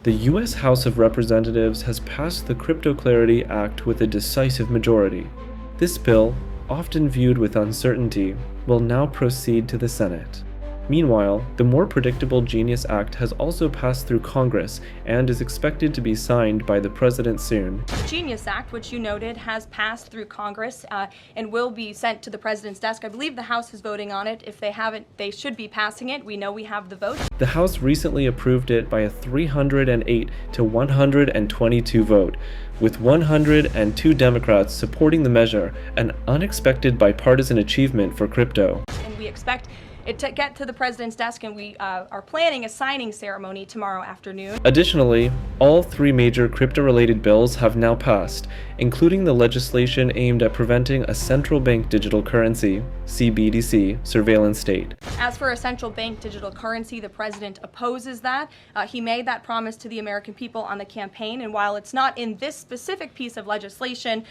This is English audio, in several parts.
The U.S. House of Representatives has passed the Crypto Clarity Act with a decisive majority. This bill, often viewed with uncertainty, will now proceed to the Senate. Meanwhile, the more predictable Genius Act has also passed through Congress and is expected to be signed by the President soon. The Genius Act, which you noted, has passed through Congress and will be sent to the President's desk. I believe the House is voting on it. If they haven't, they should be passing it. We know we have the vote. The House recently approved it by a 308 to 122 vote, with 102 Democrats supporting the measure, an unexpected bipartisan achievement for crypto. And we expect it to get to the President's desk, and we are planning a signing ceremony tomorrow afternoon. Additionally, all three major crypto-related bills have now passed, including the legislation aimed at preventing a central bank digital currency, CBDC, surveillance state. As for a central bank digital currency, the President opposes that. He made that promise to the American people on the campaign, and while it's not in this specific piece of legislation,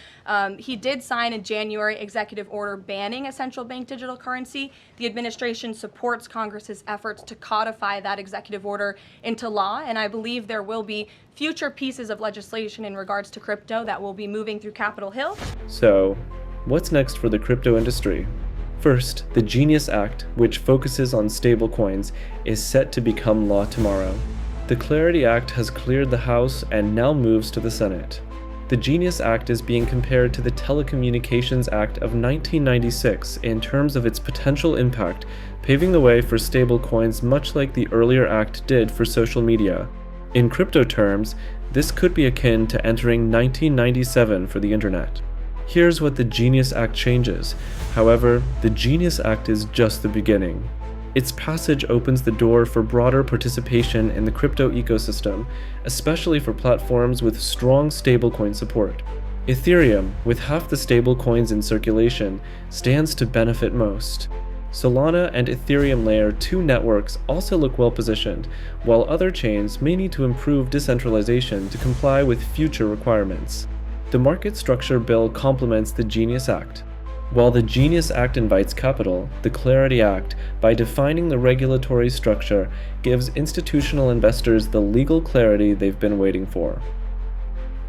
he did sign a January executive order banning a central bank digital currency. The administration supports Congress's efforts to codify that executive order into law, and I believe there will be future pieces of legislation in regards to crypto that will be moving through Capitol Hill. So, what's next for the crypto industry? First, the Genius Act, which focuses on stablecoins, is set to become law tomorrow. The Clarity Act has cleared the House and now moves to the Senate. The Genius Act is being compared to the Telecommunications Act of 1996 in terms of its potential impact, paving the way for stablecoins much like the earlier act did for social media. In crypto terms, this could be akin to entering 1997 for the internet. Here's what the Genius Act changes. However, the Genius Act is just the beginning. Its passage opens the door for broader participation in the crypto ecosystem, especially for platforms with strong stablecoin support. Ethereum, with half the stablecoins in circulation, stands to benefit most. Solana and Ethereum Layer 2 networks also look well positioned, while other chains may need to improve decentralization to comply with future requirements. The market structure bill complements the Genius Act. While the Genius Act invites capital, the Clarity Act, by defining the regulatory structure, gives institutional investors the legal clarity they've been waiting for.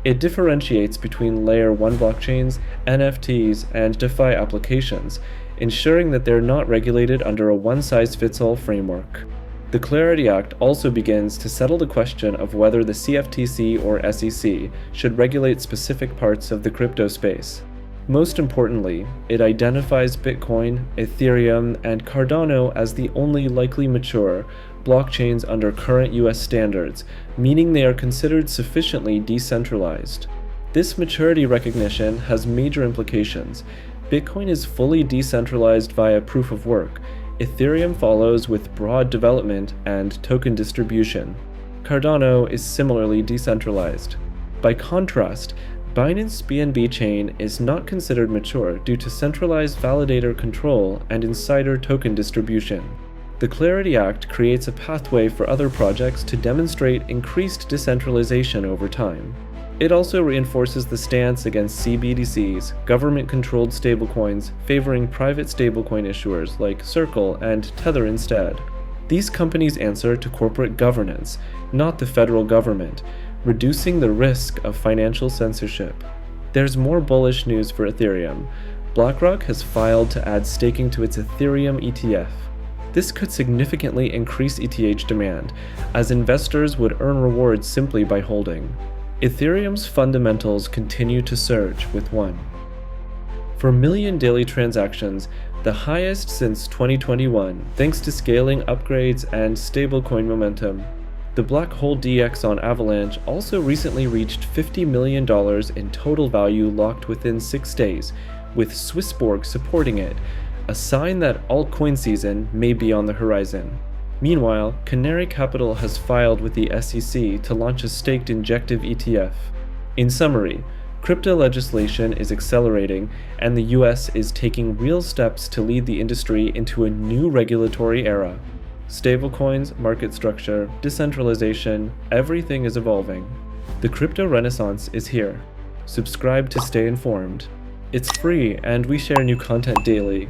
It differentiates between Layer 1 blockchains, NFTs, and DeFi applications, ensuring that they're not regulated under a one-size-fits-all framework. The Clarity Act also begins to settle the question of whether the CFTC or SEC should regulate specific parts of the crypto space. Most importantly, it identifies Bitcoin, Ethereum, and Cardano as the only likely mature blockchains under current US standards, meaning they are considered sufficiently decentralized. This maturity recognition has major implications. Bitcoin is fully decentralized via proof of work. Ethereum follows with broad development and token distribution. Cardano is similarly decentralized. By contrast, Binance BNB chain is not considered mature due to centralized validator control and insider token distribution. The Clarity Act creates a pathway for other projects to demonstrate increased decentralization over time. It also reinforces the stance against CBDCs, government-controlled stablecoins, favoring private stablecoin issuers like Circle and Tether instead. These companies answer to corporate governance, not the federal government, reducing the risk of financial censorship. There's more bullish news for Ethereum. BlackRock has filed to add staking to its Ethereum ETF. This could significantly increase ETH demand, as investors would earn rewards simply by holding. Ethereum's fundamentals continue to surge with one. For million daily transactions, the highest since 2021, thanks to scaling upgrades and stablecoin momentum. The Black Hole DX on Avalanche also recently reached $50 million in total value locked within 6 days, with Swissborg supporting it, a sign that altcoin season may be on the horizon. Meanwhile, Canary Capital has filed with the SEC to launch a staked injective ETF. In summary, crypto legislation is accelerating, and the US is taking real steps to lead the industry into a new regulatory era. Stablecoins, market structure, decentralization, everything is evolving. The crypto renaissance is here. Subscribe to stay informed. It's free, and we share new content daily.